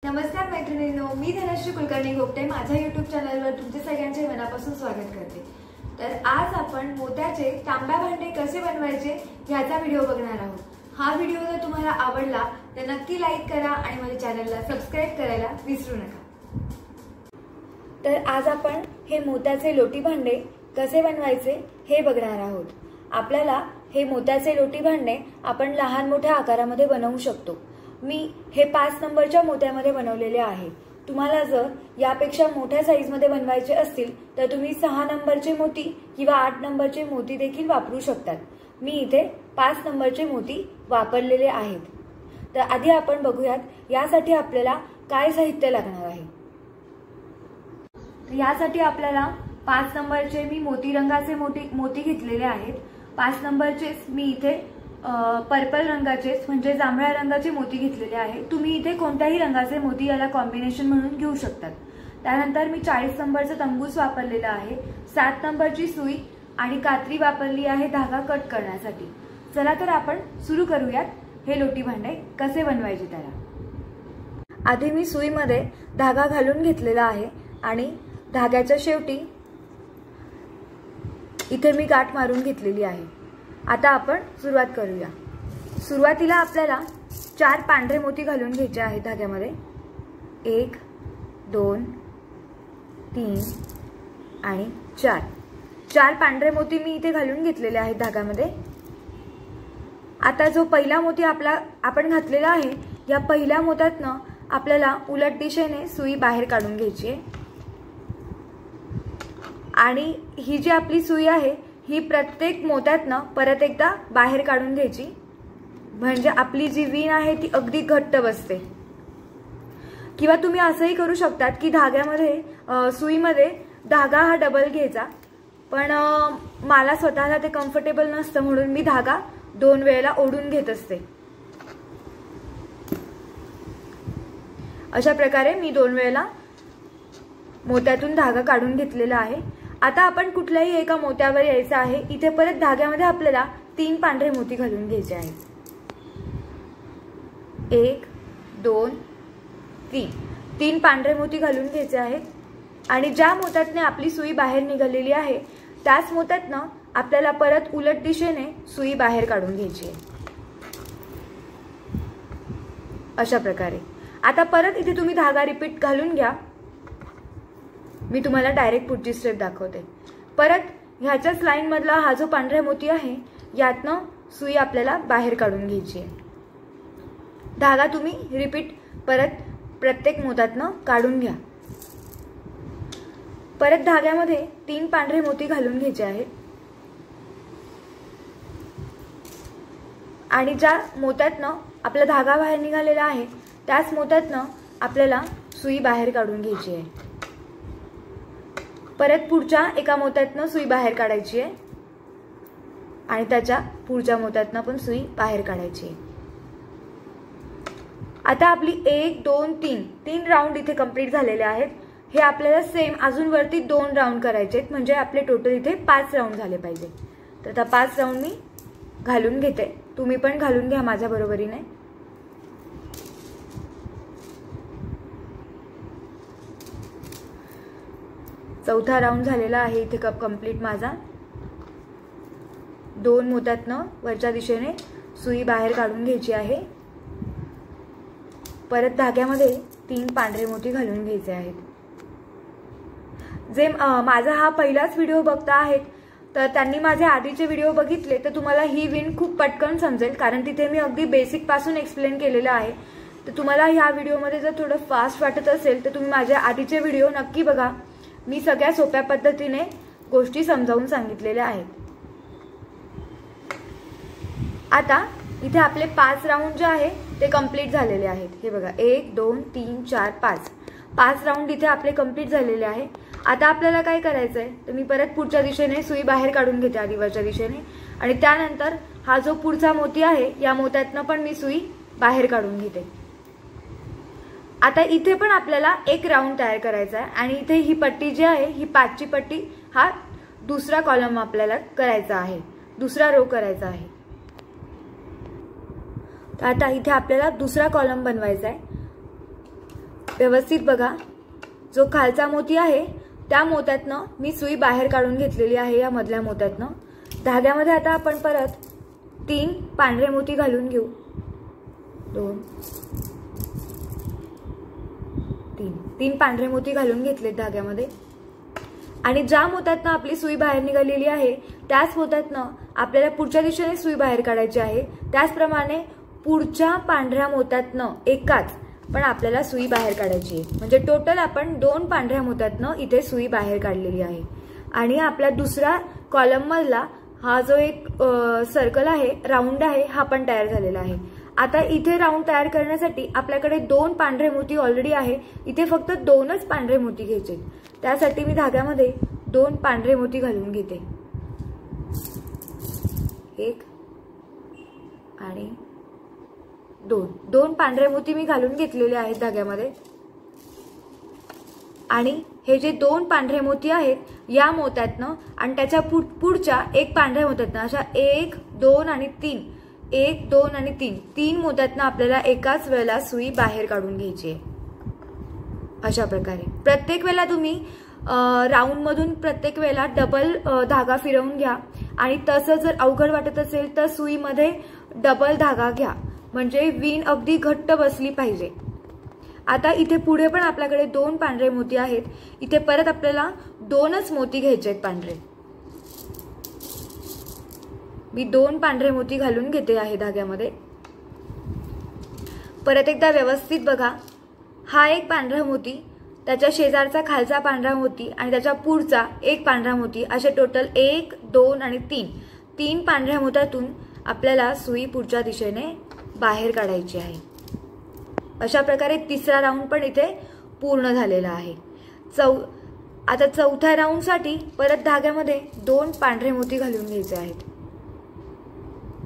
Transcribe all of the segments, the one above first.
नमस्कार मैत्रिणींनो, मी धनश्री कुलकर्णी गोपटे माझ्या YouTube चॅनलवर तुमचे सगळ्यांचे मनापासून स्वागत करते। तर आज आपण मोत्याचे तांब्या भांडे कसे बनवायचे याचा व्हिडिओ बघणार आहोत। हा व्हिडिओ जर तुम्हाला आवडला तर नक्की लाईक करा आणि माझ्या चॅनलला सबस्क्राइब करायला विसरू नका। तर आज आपण हे मोत्याचे लोटी भांडे कसे बनवायचे हे बघणार आहोत। आपल्याला हे मोत्याचे लोटी भांडे आपण लहान मोठ्या आकारामध्ये बनवू शकतो। मी हे 5 नंबरच्या मोत्यामध्ये बनवलेले आहे। तुम्हाला जर यापेक्षा मोठ्या साइज मध्ये बनवायचे असतील तर तुम्ही 6 नंबरचे मोती किंवा 8 नंबरचे मोती देखील वापरू शकतात। मी इथे 5 नंबरचे मोती वापरलेले आहेत। तर आधी आपण बघूयात यासाठी आपल्याला काय साहित्य लागणार आहे। यासाठी आपल्याला 5 नंबरचे मी मोती रंगाचे मोती घेतलेले आहेत। 5 नंबरचेच मी इथे पर्पल रंगाचे म्हणजे जांभळ्या रंगाचे मोती घेतलेले आहेत। तुम्ही इथे कोणत्याही रंगाचे मोती याला कॉम्बिनेशन म्हणून घेऊ शकतात। त्यानंतर मी 40 नंबरचा तंबूस वापरलेला आहे। 7 नंबरची सुई आणि कात्री वापरली आहे धागा कट करण्यासाठी। चला तर आपण सुरू करूयात हे लोटी भांडे कसे बनवायचे त्याला। आधी मी सुईमध्ये धागा घालून घेतलेला आहे आणि धाग्याच्या शेवटी इथे मी गाठ मारून घेतलेली आहे। आता आपण सुरुवात करूया। सुरुवातीला आपल्याला 4 पांढरे मोती घालून घ्यायचे आहेत धाग्यामध्ये। 1 2 3 आणि 4 पांढरे मोती मी इथे घालून घेतलेले आहेत धाग्यामध्ये। आता जो पहिला मोती आपण घातलेला आहे या पहिल्या मोत्यातनं आपल्याला उलट दिशेने सुई बाहेर काढून घ्यायची आहे आणि ही जी आपली सुई आहे ही प्रत्येक मोत्यातनं परत एकदा बाहेर काढून घ्यायची, म्हणजे आपली जी वीण आहे ती अगदी घट्ट बसते। किंवा तुम्ही असंही करू शकतात की धाग्यामध्ये सुईमध्ये धागा हा डबल घ्यायचा, पण मला स्वतःला ते कम्फर्टेबल नसतं म्हणून मी धागा 2 वेळेला ओढून घेत असते। अशा प्रकारे मी 2 वेळेला मोत्यातून धागा काढून घेतलेला आहे। आता आपण कुठल्याही एका मोत्यावर यायचं आहे। इथे परत धाग्यामध्ये आपल्याला 3 पांढरे मोती घालून घ्यायचे आहेत। 1 2 3 पांढरे मोती घालून घ्यायचे आहेत आणि ज्या मोत्यातने आपली सुई बाहेर निघालेली आहे त्याच मोत्यातनं आपल्याला परत उलट दिशेने सुई बाहेर काढून घ्यायची आहे। अशा प्रकारे आता परत इथे तुम्ही धागा रिपीट घालून घ्या। मी तुम्हाला डायरेक्ट पुढची स्टेप दाखवते। परत ह्याच्याच लाईन मधला हा जो पांढरा मोती आहे यातनं सुई आपल्याला बाहेर काढून घ्यायची आहे। धागा तुम्ही रिपीट परत प्रत्येक मोत्यातनं काढून घ्या। परत धाग्यामध्ये 3 पांढरे मोती घालून घ्यायचे आहेत आणि ज्या मोत्यातनं आपला धागा बाहेर निघालेला आहे त्याच मोत्यातनं आपल्याला सुई बाहेर काढून घ्यायची आहे। परत पुढच्या एका मोत्यातनं सुई बाहेर काढायची आहे आणि त्याच्या पुढच्या मोत्यातनं पण सुई बाहेर काढायची आहे। आता आपली 1 2 3 राउंड इथे कंप्लीट झालेले आहेत। हे आपल्याला सेम अजून वरती 2 राउंड करायचे आहेत, म्हणजे आपले टोटल इथे 5 राउंड झाले पाहिजे। तर आता 5 राउंड मी घालून घेते, तुम्ही पण घालून घ्या माझ्या बरोबरीने। चौथा राउंड झालेला आहे इथे कंप्लीट माझा। 2 मोत्यातनं वरच्या दिशेने सुई बाहेर काढून घ्यायची आहे। परत धाग्यामध्ये 3 पांढरे मोती घालून घ्यायचे आहेत। जे माझा हा पहिलाच व्हिडिओ बघता आहेत तर त्यांनी माझे आधीचे व्हिडिओ बघितले तर तुम्हाला ही विण खूप पटकन समजेल, कारण तिथे मी अगदी बेसिक पासून एक्सप्लेन केलेलं आहे। तर तुम्हाला ह्या व्हिडिओमध्ये जर थोडं फास्ट वाटत असेल तर तुम्ही माझे आधीचे व्हिडिओ नक्की बघा। मी सगळ्या सोप्या पद्धतीने गोष्टी समजावून सांगितलेल्या आहेत। आता इथे आपले 5 राउंड जे आहे ते कंप्लीट झालेले आहेत। हे बघा 1 2 3 4 5 राउंड इथे आपले कंप्लीट झालेले आहे। आता आपल्याला काय करायचं आहे तर मी परत पुढच्या दिशेने सुई बाहेर काढून घेते आधी वरच्या दिशेने आणि त्यानंतर हा जो पुढचा मोती आहे या मोत्यातनं पण मी सुई बाहेर काढून घेते। आता इथे पण आपल्याला 1 राउंड तयार करायचा आहे आणि इथे ही पट्टी जी आहे ही 5ची पट्टी हा दुसरा कॉलम आपल्याला करायचा आहे, दुसरा रो करायचा आहे। तर आता इथे आपल्याला दुसरा कॉलम बनवायचा आहे। व्यवस्थित बघा, जो खालचा मोती आहे त्या मोत्यातनं मी सुई बाहेर काढून घेतलेली आहे या मधल्या मोत्यातनं. धाग्यामध्ये आता आपण परत 3 पांढरे मोती घालून घेऊ. 2 3 पांढरे मोती घालून घेतलेत धाग्यामध्ये. आणि ज्या मोत्यातनं आपली सुई बाहेर निघालेली आहे त्याच मोत्यातनं आपल्याला पुढच्या दिशेने सुई बाहेर काढायची आहे. त्याचप्रमाणे पुढच्या पांढऱ्या मोत्यातनं एकाच पण आपल्याला सुई बाहेर काढायची आहे. म्हणजे टोटल आपण 2 पांढऱ्या मोत्यातनं इथे सुई बाहेर काढलेली आहे. आणि आपला दुसरा कॉलम मधला हा जो एक सर्कल आहे, राऊंड आहे, हा पण तयार झालेला आहे. आता इथे राऊंड तयार करण्यासाठी आपल्याकडे 2 पांढरे मोती ऑलरेडी आहे. इथे फक्त 2च पांढरे मोती घ्यायचे. त्यासाठी मी धाग्यामध्ये 2 पांढरे मोती घालून घेते. 1 आणि 2 पांढरे मोती मी घालून घेतलेले आहेत धाग्यामध्ये. आणि हे जे 2 पांढरे मोती आहेत या मोत्यातनं आणि त्याच्या पुढच्या एक पांढऱ्या मोत्यातनं अशा 1 2 आणि 3 1 2 आणि 3 मोत्यातनं आपल्याला एकाच वेळेला सुई बाहेर काढून घ्यायची आहे. अशा प्रकारे प्रत्येक वेळेला तुम्ही राऊंड मधून प्रत्येक वेळेला डबल धागा फिरवून घ्या. आणि तसं जर अवघड वाटत असेल तर सुईमध्ये डबल धागा घ्या, म्हणजे वीण अगदी घट्ट बसली पाहिजे. आता इथे पुढे पण आपल्याकडे 2 पांढरे मोती आहेत. इथे परत आपल्याला 2च मोती घ्यायचे आहेत पांढरे. मी 2 पांढरे मोती घालून घेते आहे धाग्यामध्ये. परत एकदा व्यवस्थित बघा, हा एक पांढरा मोती, त्याच्या शेजारचा खालचा पांढरा मोती आणि त्याच्या पुढचा एक पांढरा मोती, असे टोटल 1 2 आणि 3 पांढऱ्या मोत्यातून आपल्याला सुई पुढच्या दिशेने बाहेर काढायची आहे. अशा प्रकारे तिसरा राऊंड पण इथे पूर्ण झालेला आहे. आता चौथ्या राऊंडसाठी परत धाग्यामध्ये 2 पांढरे मोती घालून घ्यायचे आहेत.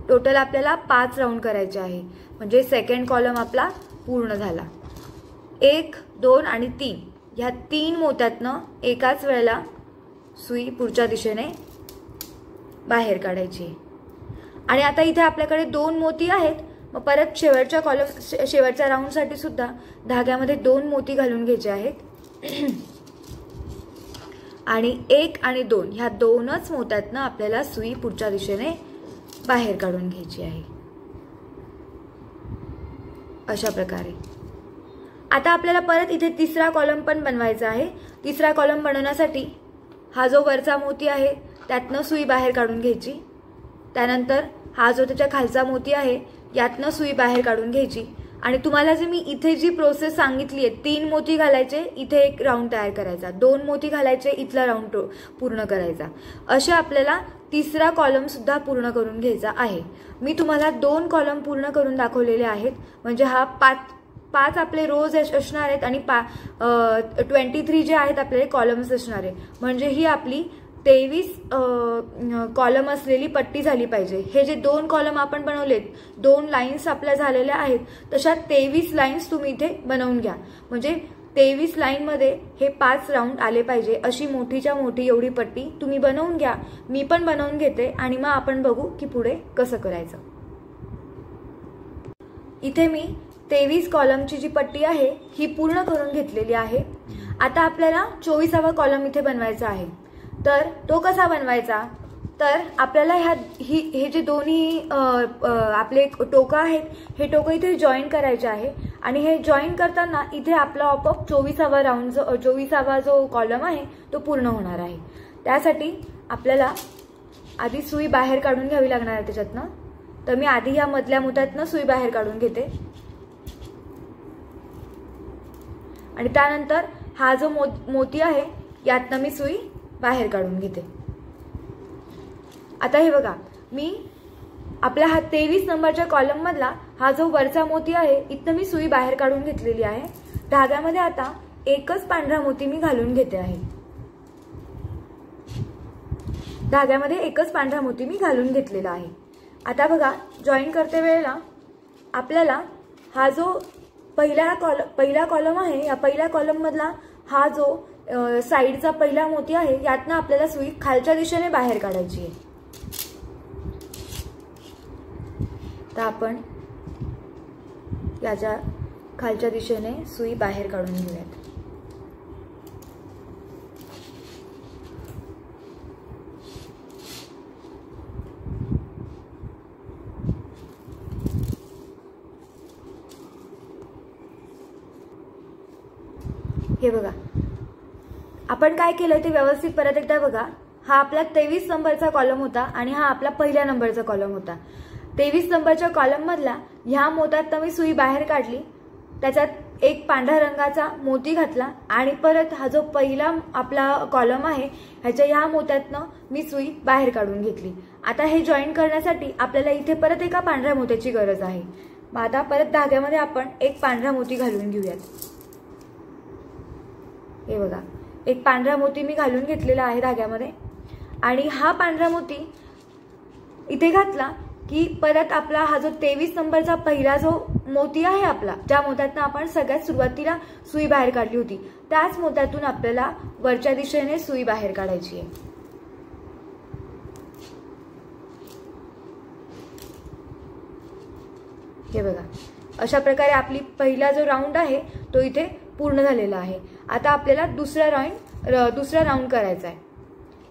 टोटल आपल्याला 5 राऊंड करायचे आहे. म्हणजे सेकंड कॉलम आपला पूर्ण झाला. 1 2 आणि 3 ह्या 3 मोत्यातनं एकाच वेळेला सुई पुढच्या दिशेने बाहेर काढायची. आणि आता इथे आपल्याकडे 2 मोती आहेत. मग परत शेवटच्या राऊंडसाठी सुद्धा धाग्यामध्ये 2 मोती घालून घ्यायचे आहेत. आणि 1 आणि 2 ह्या 2च मोत्यातनं आपल्याला सुई पुढच्या दिशेने बाहेर काढून घ्यायची आहे. अशा प्रकारे आता आपल्याला परत इथे तिसरा कॉलम पण बनवायचा आहे. तिसरा कॉलम बनवण्यासाठी हा जो वरचा मोती आहे त्यातनं सुई बाहेर काढून घ्यायची. त्यानंतर हा जो त्याच्या खालचा मोती आहे यातनं सुई बाहेर काढून घ्यायची. आणि तुम्हाला जे मी इथे जी प्रोसेस सांगितली आहे, 3 मोती घालायचे, इथे एक राऊंड तयार करायचा, 2 मोती घालायचे, इथला राऊंड पूर्ण करायचा. अशा आपल्याला तिसरा कॉलम सुद्धा पूर्ण करून घ्यायचा आहे. मी तुम्हाला 2 कॉलम पूर्ण करून दाखवलेले आहेत. म्हणजे हा 5 आपले रोज असणार आहेत आणि 23 जे आहेत आपले कॉलम्स असणार आहे. म्हणजे ही आपली 23 कॉलम असलेली पट्टी झाली पाहिजे. हे जे 2 कॉलम आपण बनवलेत, 2 लाईन्स आपल्या झालेल्या आहेत, तशा 23 लाईन्स तुम्ही इथे बनवून घ्या. म्हणजे 23 लाईन मध्ये हे 5 राऊंड आले पाहिजे. अशी मोठीच्या मोठी एवढी पट्टी तुम्ही बनवून घ्या. मी पण बनवून घेते आणि मग आपण बघू की पुढे कसं करायचं. इथे मी 23 कॉलमची जी पट्टी आहे ही पूर्ण करून घेतलेली आहे. आता आपल्याला 24वा कॉलम इथे बनवायचा आहे. तर तो कसा बनवायचा, तर आपल्याला हे जे दोन्ही आपले टोकं आहेत, हे टोकं इथे जॉईन करायचे आहे. आणि हे जॉईन करताना इथे आपला आपोआप 24वा जो कॉलम आहे तो पूर्ण होणार आहे. त्यासाठी आपल्याला आधी सुई बाहेर काढून घ्यावी लागणार आहे त्याच्यातनं. तर मी आधी या मधल्या मोत्यातनं सुई बाहेर काढून घेते. आणि त्यानंतर हा जो मोती आहे यातनं मी सुई बाहेर काढून घेते. आता हे बघा, मी आपल्या हा 23 नंबरच्या कॉलम मधला हा जो वरचा मोती आहे इथनं मी सुई बाहेर काढून घेतलेली आहे. धाग्यामध्ये आता एकच पांढरा मोती मी घालून घेते आहे. धाग्यामध्ये एकच पांढरा मोती मी घालून घेतलेला आहे. आता बघा, जॉईन करते वेळेला आपल्याला हा जो पहिला कॉलम आहे, या पहिल्या कॉलम मधला हा जो साइडचा पहिला मोती आहे यातनं आपल्याला सुई खालच्या दिशेने बाहेर काढायची आहे. तर आपण याच्या खालच्या दिशेने सुई बाहेर काढून घेऊयात। हे बघा, आपण काय केलं ते व्यवस्थित परत एकदा बघा। हा आपला 23 नंबरचा कॉलम होता आणि हा आपला पहिल्या नंबरचा कॉलम होता। 23 नंबरच्या कॉलम मधला ह्या मोत्यात मी सुई बाहेर काढली, त्याच्यात एक पांढऱ्या रंगाचा मोती घातला आणि परत हा जो पहिला आपला कॉलम आहे ह्याच्या ह्या मोत्यातनं मी सुई बाहेर काढून घेतली। आता हे जॉईन करण्यासाठी आपल्याला इथे परत एका पांढऱ्या मोत्याची गरज आहे। मग आता परत धाग्यामध्ये आपण एक पांढरा मोती घालून घेऊयात। हे बघा, एक पांढरा मोती मी घालून घेतलेला आहे धाग्यामध्ये आणि हा पांढरा मोती इथे घातला की परत आपला हा जो 23 नंबरचा पहिला जो मोती आहे आपला, ज्या मोत्यातून आपण सगळ्यात सुरुवातीला सुई बाहेर काढली होती, त्याच मोत्यातून आपल्याला वरच्या दिशेने सुई बाहेर काढायची आहे। हे बघा, अशा प्रकारे आपली पहिला जो राऊंड आहे तो इथे पूर्ण झालेला आहे। आता आपल्याला दुसरा राऊंड करायचा आहे।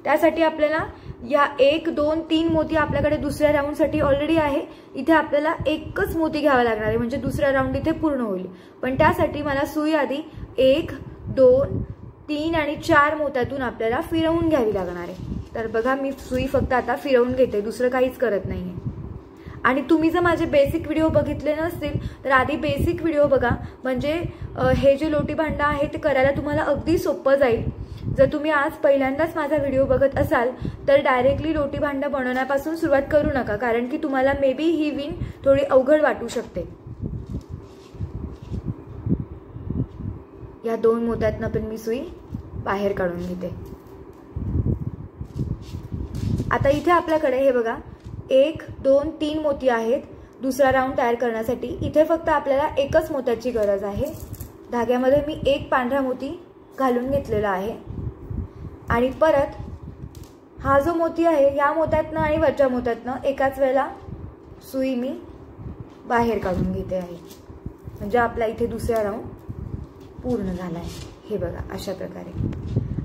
त्यासाठी आपल्याला या 1 2 3 मोती आपल्याकडे दुसऱ्या राऊंड साठी ऑलरेडी आहे। इथे आपल्याला एकच मोती घ्यावा लागणार आहे, म्हणजे दुसरा राऊंड इथे पूर्ण होईल। पण त्यासाठी मला सुई आधी 1 2 3 आणि 4 मोत्यातून आपल्याला फिरवून घ्यावी लागणार आहे। तर बघा, मी सुई फक्त आता फिरवून घेते, दुसरं काहीच करत नाहीये। आणि तुम्ही जर माझे बेसिक व्हिडिओ बघितले नसतील तर आधी बेसिक व्हिडिओ बघा, म्हणजे हे जे लोटी भांडा आहे ते करायला तुम्हाला अगदी सोपं जाईल। जर तुम्ही आज पहिल्यांदाच माझा व्हिडिओ बघत असाल तर डायरेक्टली लोटी भांडा बनवण्यापासून सुरुवात करू नका, कारण की तुम्हाला मे बी ही विण थोडी अवघड वाटू शकते। या 2 मोत्यातनं पण मी सुई बाहेर काढून घेते। आता इथे आपल्याकडे हे बघा 1 2 3 मोती आहेत दुसरा राऊंड तयार करण्यासाठी। इथे फक्त आपल्याला एकच मोत्याची गरज आहे। धाग्यामध्ये मी एक पांढरा मोती घालून घेतलेला आहे आणि परत हा जो मोती आहे या मोत्यातनं आणि वरच्या मोत्यातनं एकाच वेळेला सुई मी बाहेर काढून घेते आहे, म्हणजे आपला इथे दुसरा राऊंड पूर्ण झाला आहे। हे बघा, अशा प्रकारे।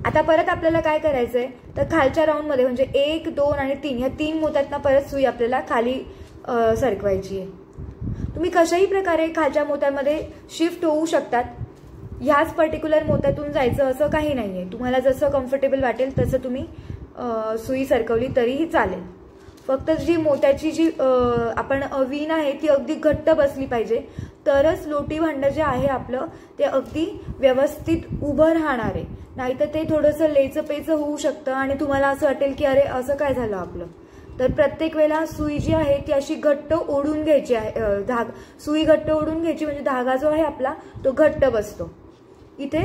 आता परत आपल्याला काय करायचंय तर खालच्या राऊंड मध्ये म्हणजे 1 2 आणि 3 या 3 मोत्यातनं परत सुई आपल्याला खाली सरकवायची आहे। तुम्ही कशाही प्रकारे खालच्या मोत्यामध्ये शिफ्ट होऊ शकतात, ह्याच पर्टिक्युलर मोत्यातून जायचं असं काही नाहीये। तुम्हाला जसं कम्फर्टेबल वाटेल तसं तुम्ही सुई सरकवली तरीही चालेल। फक्त जी मोत्याची जी आपण विण आहे ती अगदी घट्ट बसली पाहिजे, तरच लोटी भांड जे आहे आपलं ते अगदी व्यवस्थित उभं राहणार आहे। नाहीतर ते थोडंसं लेचपेच होऊ शकतं आणि तुम्हाला असं वाटेल की अरे असं काय झालं आपलं। तर प्रत्येक वेळेला सुई जी आहे ती अशी घट्ट ओढून घ्यायची आहे। सुई घट्ट ओढून घ्यायची म्हणजे धागा जो आहे आपला तो घट्ट बसतो। इथे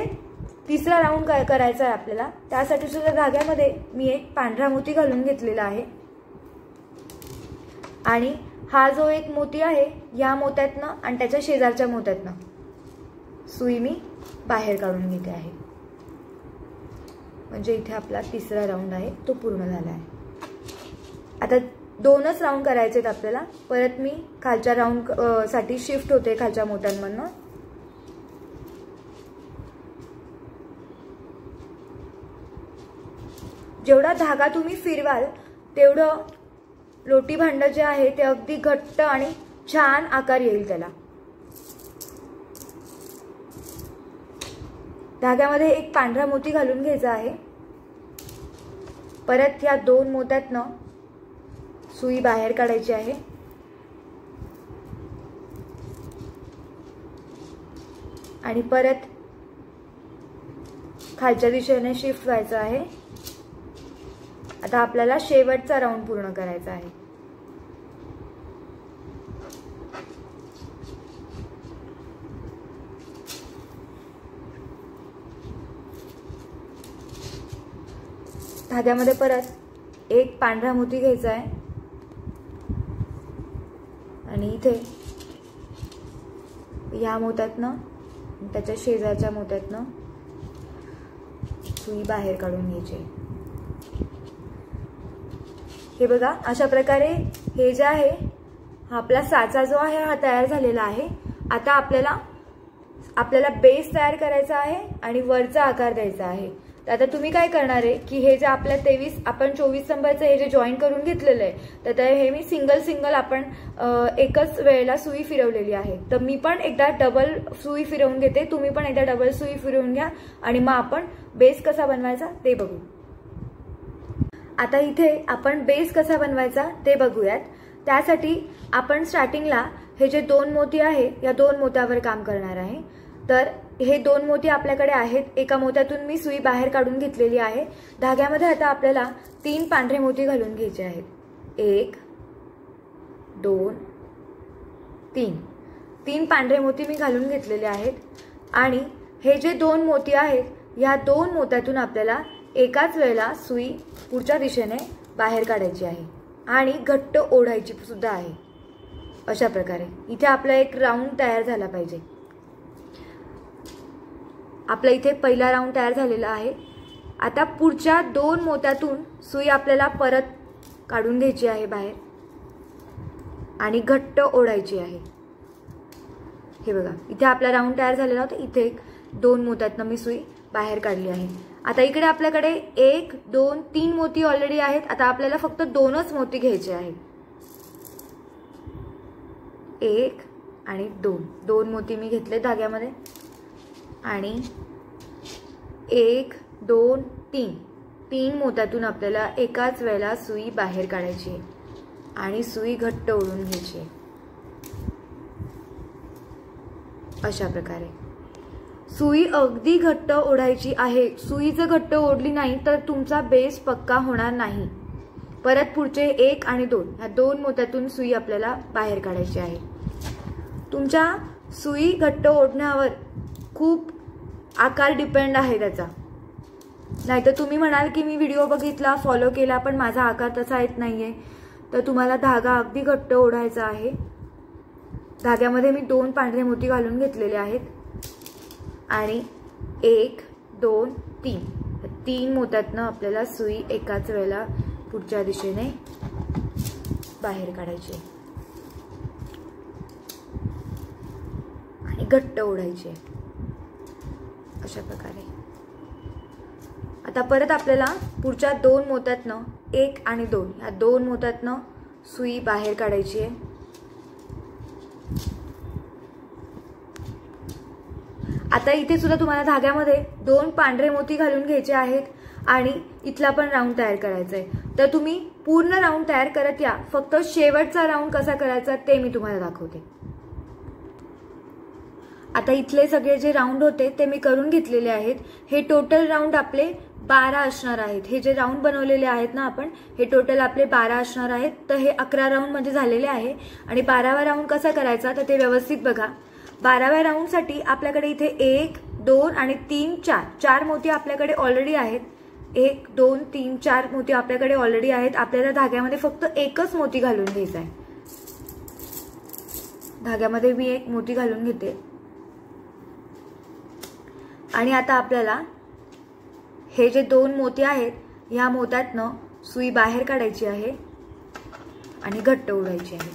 तिसरा राऊंड करायचा आहे आपल्याला। त्यासाठी सुद्धा धाग्यामध्ये मी एक पांढरा मोती घालून घेतलेला आहे आणि हा जो एक मोती आहे या मोत्यातनं आणि त्याच्या शेजारच्या मोत्यातनं सुई मी बाहेर काढून घेते आहे, म्हणजे इथे आपला तिसरा राऊंड आहे तो पूर्ण झाला आहे। आता 2च राऊंड करायचे आहेत आपल्याला। परत मी खालच्या राऊंड साठी शिफ्ट होते खालच्या मोत्यांमधनं। जेवढा धागा तुम्ही फिरवाल तेवढं लोटी भांड जे आहे ते अगदी घट्ट आणि छान आकार येईल त्याला। धाग्यामध्ये एक पांढरा मोती घालून घ्यायचा आहे। परत या 2 मोत्यातनं सुई बाहेर काढायची आहे आणि परत खालच्या दिशेने शिफ्ट व्हायचं आहे। आता आपल्याला शेवटचा राऊंड पूर्ण करायचा आहे। धाग्यामध्ये परत एक पांढरा मोती घ्यायचा आहे आणि इथे या मोत्यातनं त्याच्या शेजारच्या मोत्यातनं सुई बाहेर काढून घ्यायची। हे बघा, अशा प्रकारे हे जे आहे हा आपला साचा जो आहे हा तयार झालेला आहे। आता आपल्याला आपल्याला बेस तयार करायचा आहे आणि वरचा आकार द्यायचा आहे। तर आता तुम्ही काय करणार आहे की हे जे आपल्या 23 आपण 24 नंबरचं हे जे जॉईन करून घेतलेलं आहे तर हे मी सिंगल आपण एकच वेळेला सुई फिरवलेली आहे। तर मी पण एकदा डबल सुई फिरवून घेते, तुम्ही पण एकदा डबल सुई फिरवून घ्या आणि मग आपण बेस कसा बनवायचा ते बघू। आता इथे आपण बेस कसा बनवायचा ते बघूयात। त्यासाठी आपण स्टार्टिंगला हे जे 2 मोती आहे या 2 मोत्यावर काम करणार आहे। तर हे 2 मोती आपल्याकडे आहेत, एका मोत्यातून मी सुई बाहेर काढून घेतलेली आहे। धाग्यामध्ये आता आपल्याला 3 पांढरे मोती घालून घ्यायचे आहेत, 1 2 3। 3 पांढरे मोती मी घालून घेतलेले आहेत आणि हे जे 2 मोती आहेत या 2 मोत्यातून आपल्याला एकाच वेळेला सुई पुढच्या दिशेने बाहेर काढायची आहे आणि घट्ट ओढायची सुद्धा आहे। अशा प्रकारे इथे आपला एक राऊंड तयार झाला पाहिजे। आपला इथे पहिला राऊंड तयार झालेला आहे। आता पुढच्या 2 मोत्यातून सुई आपल्याला परत काढून घ्यायची आहे बाहेर आणि घट्ट ओढायची आहे। हे बघा इथे आपला राऊंड तयार झालेला होता, इथे 2 मोत्यातून मी सुई बाहेर काढली आहे। आता इकडे आपल्याकडे 1 2 3 मोती ऑलरेडी आहेत, आता आपल्याला फक्त 2च मोती घ्यायचे आहेत, 1 आणि 2 मोती मी घेतले धाग्यामध्ये आणि 1 2 3 मोत्यातून आपल्याला एकाच वेळेला सुई बाहेर काढायची आहे आणि सुई घट्ट ओढून घ्यायची आहे। अशा प्रकारे सुई अगदी घट्ट ओढायची आहे। सुई जर घट्ट ओढली नाही तर तुमचा बेस पक्का होणार नाही। परत पुढचे 1 आणि 2 ह्या 2 मोत्यातून सुई आपल्याला बाहेर काढायची आहे। तुमच्या सुई घट्ट ओढण्यावर खूप आकार डिपेंड आहे त्याचा। नाहीतर तुम्ही म्हणाल की मी व्हिडिओ बघितला फॉलो केला पण माझा आकार तसा येत नाहीये, तर तुम्हाला धागा अगदी घट्ट ओढायचा आहे। धाग्यामध्ये मी 2 पांढरे मोती घालून घेतलेले आहेत आणि 1 2 3 मोत्यातनं आपल्याला सुई एकाच वेळेला पुढच्या दिशेने बाहेर काढायची आणि घट्ट ओढायची आहे। अशा प्रकारे आता परत आपल्याला पुढच्या 2 मोत्यातनं 1 आणि 2 या 2 मोत्यातनं सुई बाहेर काढायची आहे। आता इथे सुद्धा तुम्हाला धाग्यामध्ये 2 पांढरे मोती घालून घ्यायचे आहेत आणि इथला पण राऊंड तयार करायचा आहे। तर तुम्ही पूर्ण राऊंड तयार करत या, फक्त शेवटचा राऊंड कसा करायचा ते मी तुम्हाला दाखवते। आता इथले सगळे जे राऊंड होते ते मी करून घेतलेले आहेत। हे टोटल राऊंड आपले 12 असणार आहेत। हे जे राऊंड बनवलेले आहेत ना आपण, हे टोटल आपले 12 असणार आहेत। तर हे 11 राऊंड म्हणजे झालेले आहे आणि 12वा राऊंड कसा करायचा तर ते व्यवस्थित बघा। 12व्या राऊंडसाठी आपल्याकडे इथे 1 2 आणि 3 4 मोती आपल्याकडे ऑलरेडी आहेत। 1 2 3 4 मोती आपल्याकडे ऑलरेडी आहेत। आपल्याला धाग्यामध्ये फक्त एकच मोती घालून घ्यायचा आहे। धाग्यामध्ये मी 1 मोती घालून घेते आणि आता आपल्याला हे जे 2 मोती आहेत या मोत्यातनं सुई बाहेर काढायची आहे आणि घट्ट ओढायची आहे।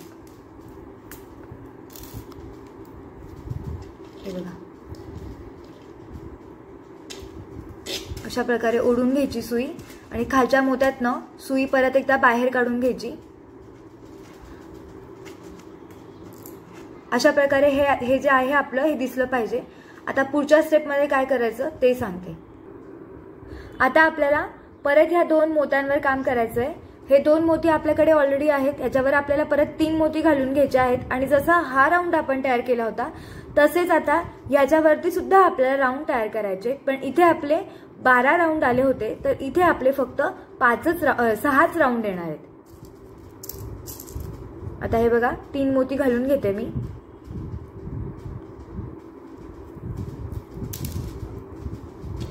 हे बघा अशा प्रकारे ओढून घ्यायची सुई आणि खालच्या मोत्यातनं सुई परत एकदा बाहेर काढून घ्यायची। अशा प्रकारे हे जे आहे आपलं हे दिसलं पाहिजे। आता पुढच्या स्टेपमध्ये काय करायचं ते सांगते। आता आपल्याला परत ह्या 2 मोत्यांवर काम करायचं आहे। हे 2 मोती आपल्याकडे ऑलरेडी आहेत, याच्यावर आपल्याला परत 3 मोती घालून घ्यायचे आहेत आणि जसा हा राऊंड आपण तयार केला होता तसेच आता याच्यावरती सुद्धा आपल्याला राऊंड तयार करायचे। पण इथे आपले 12 राऊंड आले होते, तर इथे आपले फक्त 6च राऊंड येणार आहेत। आता हे बघा 3 मोती घालून घेते मी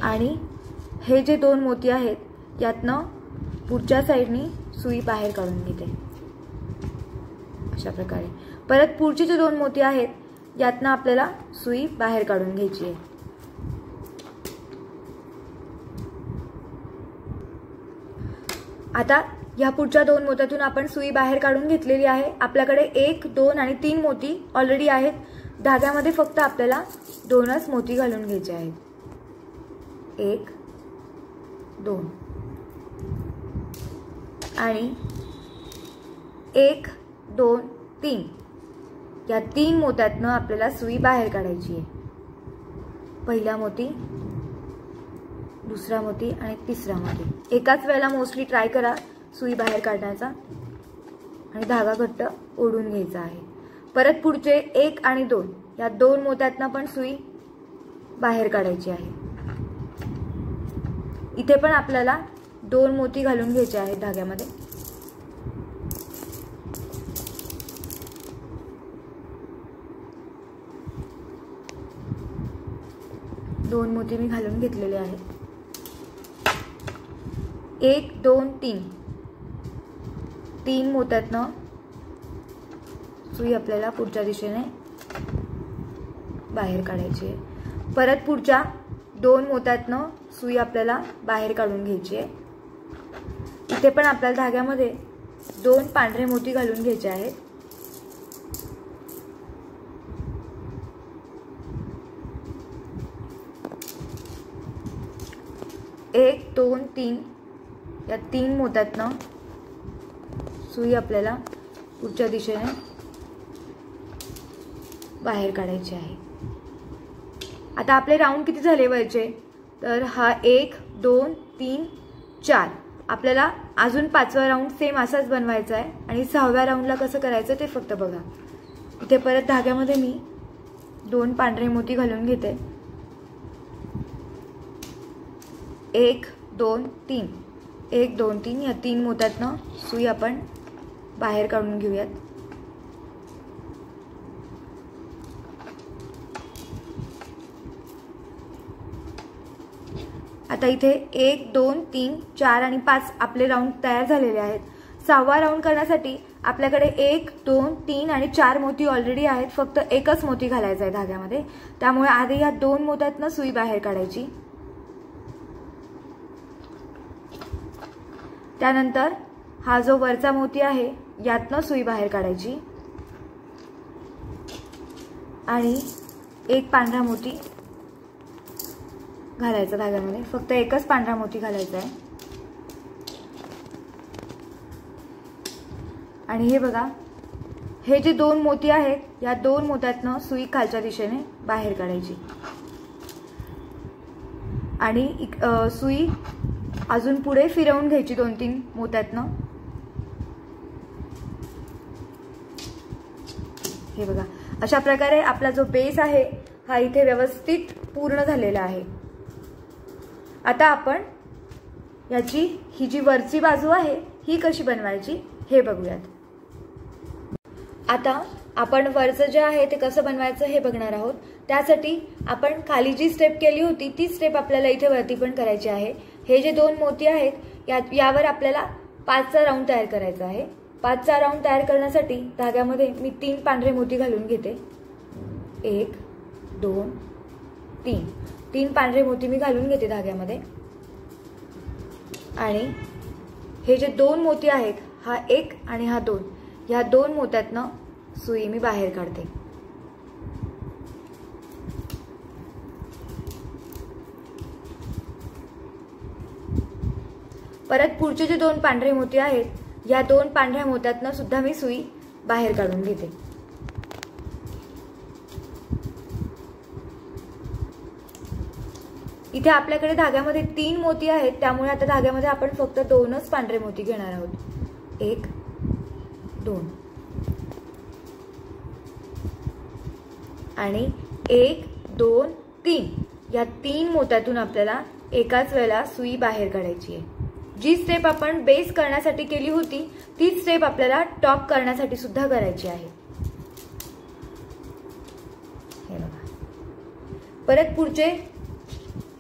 आणि हे जे 2 मोती आहेत यातनं पुढच्या साइडनी सुई बाहेर काढून घेते अशा प्रकारे। परत पुढचे जे 2 मोती आहेत यातनं आपल्याला सुई बाहेर काढून घ्यायची आहे। आता या पुढच्या 2 मोत्यातून आपण सुई बाहेर काढून घेतलेली आहे। आपल्याकडे 1 2 आणि 3 मोती ऑलरेडी आहेत। धाग्यामध्ये फक्त आपल्याला 2च मोती घालून घ्यायचे आहेत. 1 2 आणि 1 2 3 या 3 मोत्यातनं आपल्याला सुई बाहेर काढायची आहे. पहिला मोती, दुसरा मोती आणि तिसरा मोती. एकाच वेळेला मोस्टली ट्राय करा सुई बाहेर काढण्याचा आणि धागा घट्ट ओढून घ्यायचा आहे. परत पुढचे 1 आणि 2 या 2 मोत्यातनं पण सुई बाहेर काढायची आहे. इथे पण आपल्याला 2 मोती घालून घ्यायचे आहेत धाग्यामध्ये. दोन मोती मी घालून घेतलेले आहेत. 1 2 3 3 मोत्यातनं सुई आपल्याला पुढच्या दिशेने बाहेर काढायची आहे. परत पुढच्या 2 मोत्यातनं सुई आपल्याला बाहेर काढून घ्यायची आहे. इथे पण आपल्याला धाग्यामध्ये 2 पांढरे मोती घालून घ्यायचे आहेत. एक 2 3 या 3 मोत्यातनं सुई आपल्याला पुढच्या दिशेने बाहेर काढायची आहे. आता आपले राऊंड किती झाले वरचे, तर हा 1 2 3 4. आपल्याला अजून 5वा राऊंड सेम असाच बनवायचा आहे आणि 6व्या राऊंडला कसं करायचं ते फक्त बघा. इथे परत धाग्यामध्ये मी 2 पांढरे मोती घालून घेते. 1 2 3 1 2 3 या 3 मोत्यातनं सुई आपण बाहेर काढून घेऊयात. आता इथे 1 2 3 4 आणि 5 आपले राऊंड तयार झालेले आहेत. 6वा राऊंड करण्यासाठी आपल्याकडे 1 2 3 आणि 4 मोती ऑलरेडी आहेत. फक्त एकच मोती घालायचा आहे धाग्यामध्ये. त्यामुळे आधी या 2 मोत्यातनं सुई बाहेर काढायची. त्यानंतर हा जो वरचा मोती आहे यातनं सुई बाहेर काढायची आणि एक पांढरा मोती घालायचा धाग्यामध्ये. फक्त एकच पांढरा मोती घालायचा आहे. आणि हे बघा, हे जे 2 मोती आहेत या 2 मोत्यातनं सुई खालच्या दिशेने बाहेर काढायची आणि सुई अजून पुढे फिरवून घ्यायची 2-3 मोत्यातनं. हे बघा, अशा प्रकारे आपला जो बेस आहे हा इथे व्यवस्थित पूर्ण झालेला आहे. आता आपण याची ही जी वरची बाजू आहे ही कशी बनवायची हे बघूयात. आता आपण वरचं जे आहे ते कसं बनवायचं हे बघणार आहोत. त्यासाठी आपण खाली जी स्टेप केली होती ती स्टेप आपल्याला इथे वरती पण करायची आहे. हे जे 2 मोती आहेत यावर आपल्याला 5चा राऊंड तयार करायचा आहे. 5चा राऊंड तयार करण्यासाठी धाग्यामध्ये मी 3 पांढरे मोती घालून घेते. 1 2 3 3 पांढरे मोती मी घालून घेते धाग्यामध्ये. आणि हे जे 2 मोती आहेत, हा 1 आणि हा 2, ह्या 2 मोत्यातनं सुई मी बाहेर काढते. परत पुढचे जे 2 पांढरे मोती आहेत या 2 पांढऱ्या मोत्यातनं सुद्धा मी सुई बाहेर काढून घेते. इथे आपल्याकडे धाग्यामध्ये 3 मोती आहेत, त्यामुळे आता धाग्यामध्ये आपण फक्त 2च पांढरे मोती घेणार आहोत. 1 2 आणि 1 2 3 या 3 मोत्यातून आपल्याला एकाच वेळेला सुई बाहेर काढायची आहे. जी स्टेप आपण बेस करण्यासाठी केली होती तीच स्टेप आपल्याला टॉप करण्यासाठी सुद्धा करायची आहे. हे बघा, परत पुढचे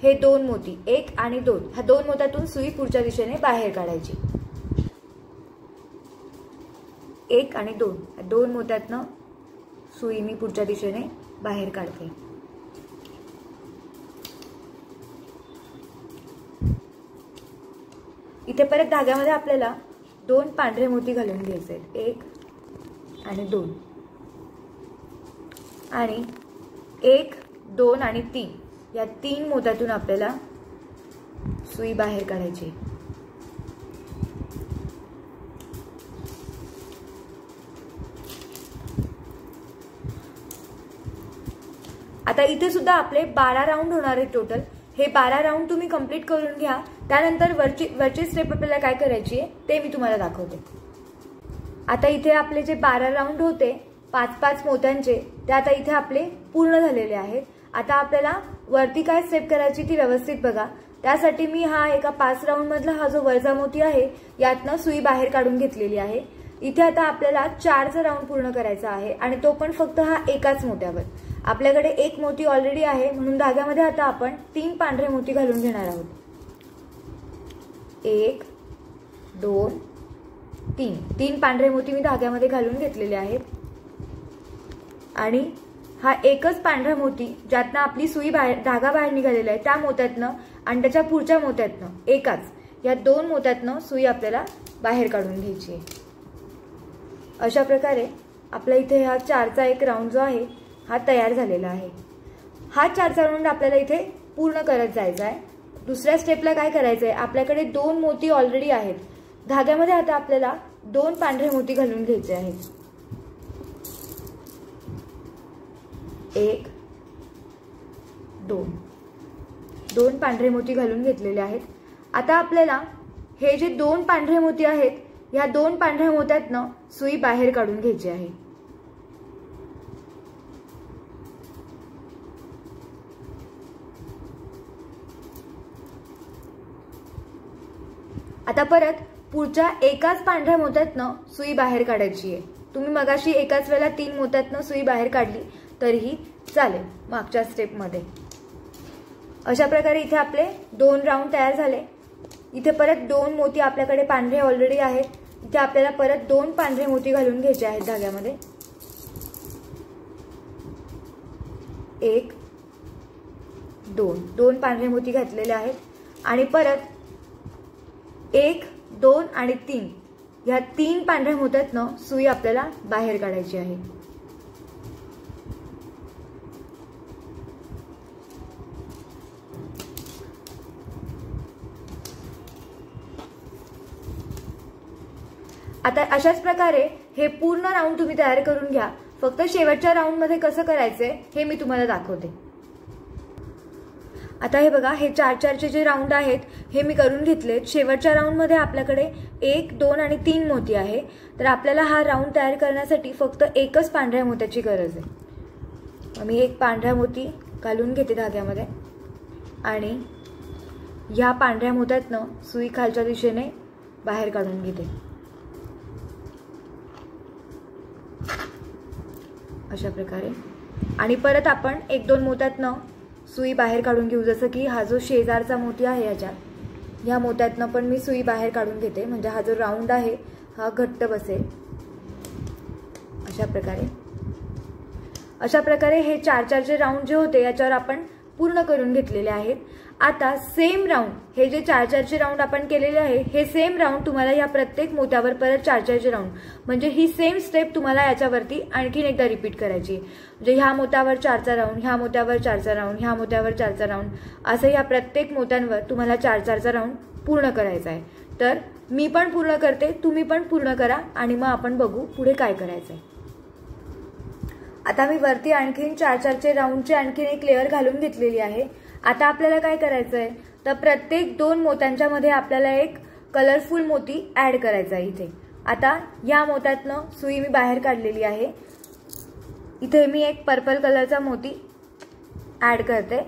हे 2 मोती 1 आणि 2 ह्या 2 मोत्यातून सुई पुढच्या दिशेने बाहेर काढायची. 1 आणि 2 या 2 मोत्यातनं सुई मी पुढच्या दिशेने बाहेर काढते. इथे परत धाग्यामध्ये आपल्याला 2 पांढरे मोती घालून घ्यायचे आहेत. 1 आणि 2 आणि 1 2 आणि 3 या 3 मोत्यातून आपल्याला सुई बाहेर काढायची। आता इथे सुद्धा आपले 12 राउंड होणार आहेत टोटल। हे 12 राउंड तुम्ही कंप्लीट करून घ्या। त्यानंतर वरची स्टेप आपल्याला काय करायची आहे ते मी तुम्हाला दाखवते। आता इथे आपले जे 12 राउंड होते 5-5 मोत्यांचे ते आता इथे आपले पूर्ण झालेले आहेत। आता आपल्याला वरती काय स्टेप करायची ती व्यवस्थित बघा। त्यासाठी मी हा एका 5 राउंड मधला हा जो वरचा मोती आहे यातनं सुई बाहेर काढून घेतलेली आहे। इथे आता आपल्याला 4चा राउंड पूर्ण करायचा आहे आणि तो पण फक्त हा एकाच मोत्यावर। आपल्याकडे एक मोती ऑलरेडी आहे म्हणून धाग्यामध्ये आता आपण 3 पांढरे मोती घालून घेणार आहोत। 1 2 3 पांढरे मोती मी धाग्यामध्ये घालून घेतलेले आहेत आणि हा एकच पांढरा मोती ज्यातनं आपली सुई बाहेर धागा बाहेर निघालेला आहे त्या मोत्यातनं आणि त्याच्या पुढच्या मोत्यातनं एकाच या 2 मोत्यातनं सुई आपल्याला बाहेर काढून घ्यायची आहे। अशा प्रकारे आपल्या इथे हा 4चा एक राउंड जो आहे हा तयार झालेला आहे। हा 4चा राउंड आपल्याला इथे पूर्ण करत जायचा आहे। दुसऱ्या स्टेपला काय करायचंय, आपल्याकडे 2 मोती ऑलरेडी आहेत। धाग्यामध्ये आता आपल्याला 2 पांढरे मोती घालून घ्यायचे आहेत। 1 2 पांढरे मोती घालून घेतलेले आहेत। आता आपल्याला हे जे 2 पांढरे मोती आहेत या 2 पांढऱ्या मोत्यातनं सुई बाहेर काढून घ्यायची आहे। आता परत पुढच्या एकाच पांढऱ्या मोत्यातनं सुई बाहेर काढायची आहे। तुम्ही मगाशी एकाच वेळेला 3 मोत्यातनं सुई बाहेर काढली तरीही चालेल मागच्या स्टेपमध्ये। अशा प्रकारे इथे आपले 2 राउंड तयार झाले। इथे परत 2 मोती आपल्याकडे पांढरे ऑलरेडी आहेत। इथे आपल्याला परत 2 पांढरे मोती घालून घ्यायचे आहेत धाग्यामध्ये। 1 2 पांढरे मोती घातलेले आहेत आणि परत 1 2 आणि 3 या 3 पांढऱ्या मोत्यातनं सुई आपल्याला बाहेर काढायची आहे। आता अशाच प्रकारे हे पूर्ण राउंड तुम्ही तयार करून घ्या। फक्त शेवटच्या राउंड मध्ये कसं करायचंय हे मी तुम्हाला दाखवते। आता हे बघा, हे 4-4चे जे राउंड आहेत हे मी करून घेतलेत। शेवटच्या राउंड मध्ये आपल्याकडे 1 2 आणि 3 मोती आहे। तर आपल्याला हा राउंड तयार करण्यासाठी फक्त एकच पांढऱ्या मोत्याची गरज आहे। मी एक पांढरा मोती घालून घेते धाग्यामध्ये आणि या पांढऱ्या मोत्यातनं सुई खालच्या दिशेने बाहेर काढून घेते। अशा प्रकारे आणि परत आपण 1-2 मोत्यातनं सुई बाहेर काढून घेऊ। जसं की हा जो शेजारचा मोती आहे या मोत्यातनं पण मी सुई बाहेर काढून घेते, म्हणजे हा जो राउंड आहे हा घट्ट बसेल। अशा प्रकारे हे 4-4चे राउंड जे होते याच्यावर आपण पूर्ण करून घेतलेले आहेत। आता सेम राउंड, हे जे 4-4चे राउंड आपण केलेले आहे हे सेम राउंड तुम्हाला या प्रत्येक मोत्यावर परत 4-4चे राउंड, म्हणजे ही सेम स्टेप तुम्हाला याच्यावरती आणखीन एकदा रिपीट करायची। म्हणजे ह्या मोत्यावर 4चा राउंड, ह्या मोत्यावर 4चा राउंड, ह्या मोत्यावर 4चा राउंड, असं या प्रत्येक मोत्यांवर तुम्हाला 4-4चा राउंड पूर्ण करायचा आहे। तर मी पण पूर्ण करते, तुम्ही पण पूर्ण करा आणि मग आपण बघू पुढे काय करायचं आहे। आता मी वरती आणखीन 4-4चे राउंडचे आणखीन एक लेअर घालून घेतलेली आहे। आता आपल्याला काय करायचं आहे, तर प्रत्येक 2 मोत्यांच्या मध्ये आपल्याला एक कलरफुल मोती ऍड करायचा आहे। इथे आता या मोत्यातनं सुई मी बाहेर काढलेली आहे। इथे मी एक पर्पल कलरचा मोती ऍड करते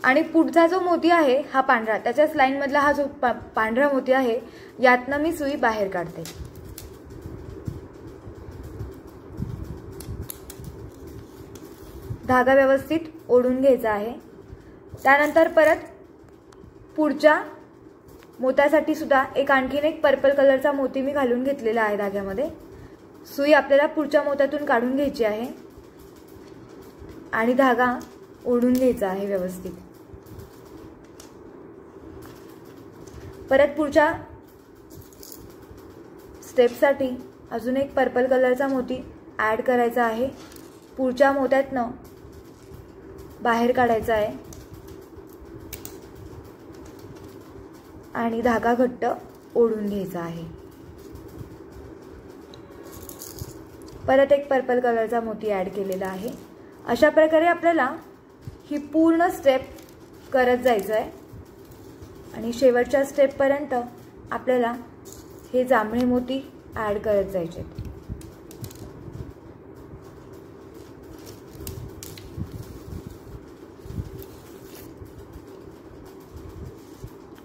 आणि पुढचा जो मोती आहे हा पांढरा, त्याच्याच लाईन मधला हा जो पांढरा मोती आहे यातनं मी सुई बाहेर काढते। धागा व्यवस्थित ओढून घ्यायचा आहे। त्यानंतर परत पुढच्या मोत्यासाठी सुद्धा आणखीन एक पर्पल कलरचा मोती मी घालून घेतलेला आहे धाग्यामध्ये। सुई आपल्याला पुढच्या मोत्यातून काढून घ्यायची आहे आणि धागा ओढून घ्यायचा आहे व्यवस्थित। परत पुढच्या स्टेपसाठी अजून एक पर्पल कलरचा मोती ऍड करायचा आहे। पुढच्या मोत्यातनं बाहेर काढायचा आहे आणि धागा घट्ट ओढून घ्यायचा आहे। परत एक पर्पल कलरचा मोती ॲड केलेला आहे। अशा प्रकारे आपल्याला ही पूर्ण स्टेप करत जायचं आहे आणि शेवटच्या स्टेपपर्यंत आपल्याला हे जांभळे मोती ॲड करत जायचे।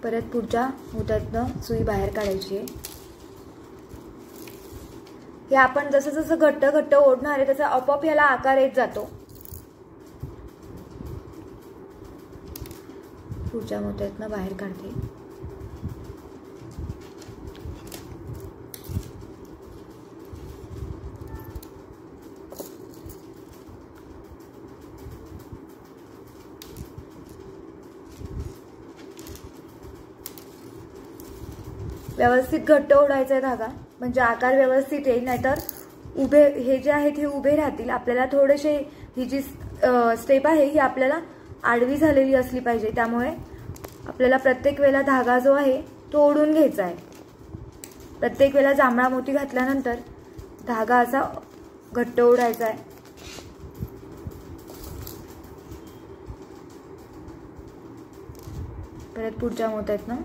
परत पुढच्या मोत्यातनं सुई बाहेर काढायची आहे। हे आपण जसं जसं घट्ट घट्ट ओढणार आहे त्याचा आपोआप याला आकार येत जातो। पुढच्या मोत्यातनं बाहेर काढते। व्यवस्थित घट्ट ओढायचा आहे धागा, म्हणजे आकार व्यवस्थित येईल, नाहीतर उभे हे जे आहेत हे उभे राहतील। आपल्याला थोडेसे ही जी स्टेप आहे ही आपल्याला आडवी झालेली असली पाहिजे, त्यामुळे आपल्याला प्रत्येक वेळेला धागा जो आहे तो ओढून घ्यायचा आहे। प्रत्येक वेळेला जांभळा मोती घातल्यानंतर धागा असा घट्ट ओढायचा आहे। परत पुढच्या मोत्यातनं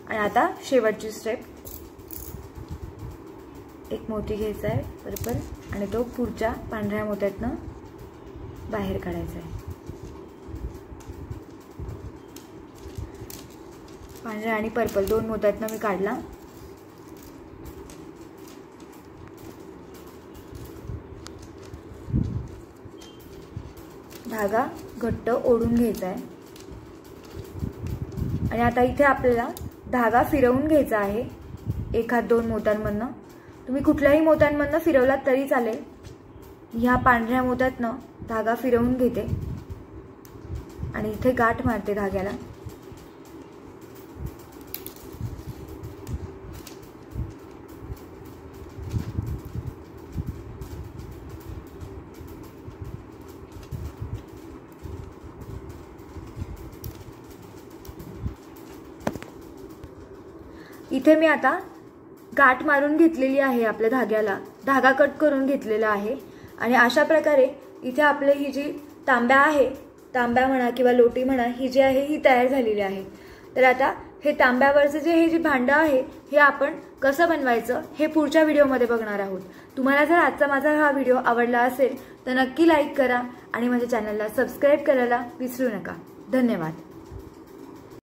आणि आता शेवटची स्टेप, एक मोती घ्यायचा आहे पर्पल आणि तो पुढच्या पांढऱ्या मोत्यातनं बाहेर काढायचा आहे। पांढऱ्या आणि पर्पल दोन मोत्यातनं मी काढला। धागा घट्ट ओढून घ्यायचा आहे आणि आता इथे आपल्याला धागा फिरवून घ्यायचा आहे एखाद दोन मोत्यांमधनं। तुम्ही कुठल्याही मोत्यांमधनं फिरवलात तरी चालेल। ह्या पांढऱ्या मोत्यातनं धागा फिरवून घेते आणि इथे गाठ मारते धाग्याला। इथे मी आता गाठ मारून घेतलेली आहे आपल्या धाग्याला, धागा कट करून घेतलेला आहे आणि अशा प्रकारे इथे आपले ही जी तांब्या आहे, तांब्या म्हणा किंवा लोटी म्हणा, ही जी आहे ही तयार झालेली आहे। तर आता हे तांब्यावरचं जे हे जे भांडं आहे हे आपण कसं बनवायचं हे पुढच्या व्हिडिओमध्ये बघणार आहोत। तुम्हाला जर आजचा माझा हा व्हिडिओ आवडला असेल तर नक्की लाईक करा आणि माझ्या चॅनलला सबस्क्राईब करायला विसरू नका। धन्यवाद।